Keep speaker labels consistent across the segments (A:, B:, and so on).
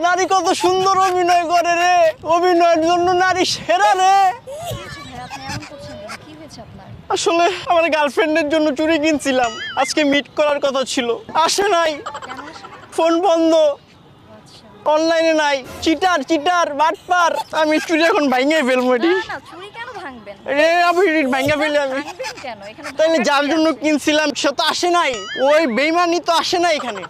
A: নারী কত সুন্দর অভিনয় করে রে, অভিনয়ের জন্য নারী সেরা রে। আসলে আমার গার্লফ্রেন্ডের জন্য চুড়ি কিনছিলাম, আজকে মিট করার কথা ছিল, আসে নাই, ফোন বন্ধ, অনলাইনে নাই, চিটার চিটার বাটপার। আমি চুরি এখন ভাঙিয়ে ফেলবো এটি। রে আমি ভাঙিয়ে ফেলি আমি। তাহলে যার জন্য কিনছিলাম সে তো আসে নাই, ওই বেইমানি তো আসে না এখানে।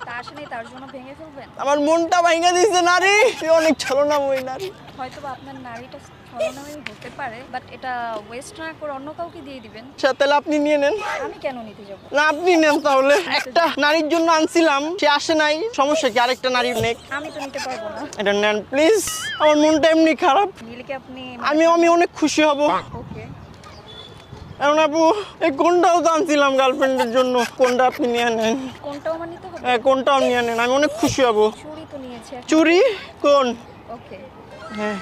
A: আমার মনটা ভাঙিয়ে দিয়েছে নারী, অনেক ছলনাময়ী নারী।
B: হয়তো আপনার নারীটা ছলনাময়ী হতে পারে, বাট এটা ওয়েস্ট না করে অন্য কাউকে দিয়ে দিবেন।
A: তাহলে আপনি নিয়ে নেন।
B: আমি কেন নিতে যাব?
A: না আপনি নেন তাহলে। একটা নারীর জন্য আনছিলাম, সে আসে নাই, সমস্যা কি? আরেকটা নারীর নেক।
B: আমি তো নিতে পারবো না।
A: এটা নেন প্লিজ, আমার মনটা এমনি খারাপ।
B: নিলে কি আপনি?
A: আমি অনেক খুশি হব।
B: ওকে।
A: এখন আপু এই কোনটাও তো আনছিলাম গার্লফ্রেন্ডের জন্য, কোনটা আপনি নিয়ে নেন।
B: কোনটাও আমার নিতে হবে?
A: হ্যাঁ কোনটাও নিয়ে নেন, আমি অনেক খুশি হব।
B: চুড়ি তো নিয়েছি।
A: চুড়ি কোন?
B: ওকে।
A: হ্যাঁ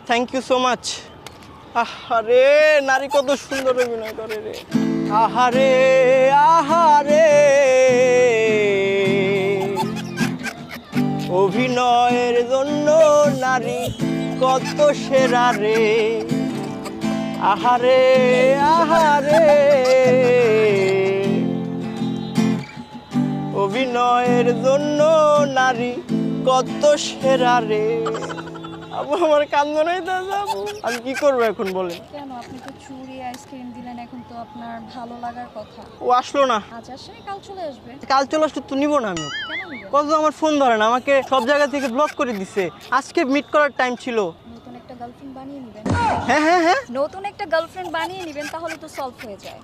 A: থ্যাংক ইউ সো মাচ। আহারে নারী কত সুন্দর অভিনয় করে রে। আহারে আহারে অভিনয়ের জন্য নারী কত সেরা রে। আহারে আহারে অভিনয়ের জন্য নারী কত সেরা রে। আপু আমার কান্দনাই যাবো, আমি কি করবো এখন বলেন?
B: কেন? আপনি তো চুড়ি আইসক্রিম দিলেন, এখন তো আপনার ভালো লাগার কথা।
A: ও আসলো না।
B: আজ আসে, কাল চলে আসবে।
A: কাল চলে আসলে তো নিবো না আমি।
B: কেন নিবেন?
A: কত আমার ফোন ধরে না, আমাকে সব জায়গা থেকে ব্লক করে দিছে। আজকে মিট করার টাইম ছিল।
B: নতুন একটা গার্লফ্রেন্ড বানিয়ে নেবেন।
A: হ্যাঁ হ্যাঁ হ্যাঁ
B: নতুন একটা গার্লফ্রেন্ড বানিয়ে নেবেন, তাহলে তো সলভ হয়ে যায়।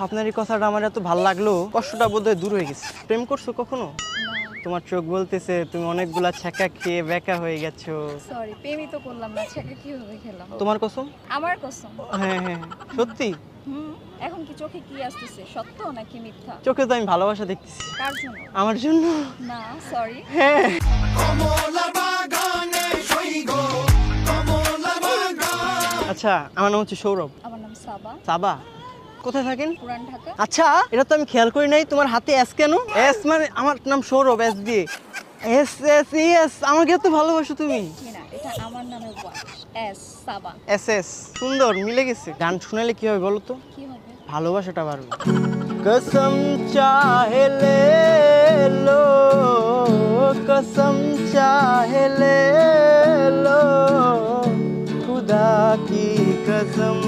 A: আপনার এই কথাটা আমার এত ভালো লাগলো, কষ্টটা বোধহয় দূর হয়ে গেছে। প্রেম করছো কখনো?
B: না।
A: তোমার চোখ বলতেছে তুমি অনেকগুলা ছ্যাঁকা খেয়ে বেকা হয়ে গেছো।
B: সরি, প্রেমই তো করলাম না, ছেঁকা কিভাবে খেলাম?
A: তোমার কসম?
B: আমার কসম।
A: হ্যাঁ হ্যাঁ সত্যি?
B: এখন কি চোখে কি আসতেছে, সত্য নাকি মিথ্যা?
A: চোখে তো আমি ভালোবাসা দেখতেছি।
B: কার জন্য?
A: আমার জন্য।
B: না সরি।
A: হ্যাঁ আচ্ছা আমার নাম হচ্ছে সৌরভ।
B: আমার নাম সাবা।
A: সাবা? কোথায় থাকেন?
B: পুরান ঢাকা।
A: আচ্ছা এটা তো আমি খেয়াল করি নাই, তোমার হাতে এস কেন? এস মানে আমার নাম সৌরভ, এস দিয়ে। এস এস এস আমাকে এত ভালোবাসো তুমি?
B: না, এটা আমার নামের ওয়াইফ, এস সাবা।
A: এস এস সুন্দর মিলে গেছে। গান শুনালে কি হবে বলো তো?
B: কি হবে?
A: ভালোবাসাটা বাড়বে। কসম চাহে লে লো, কসম চাহে লে লো, खुदा की कसम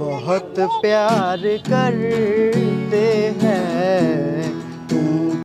A: बहुत प्यार करते हैं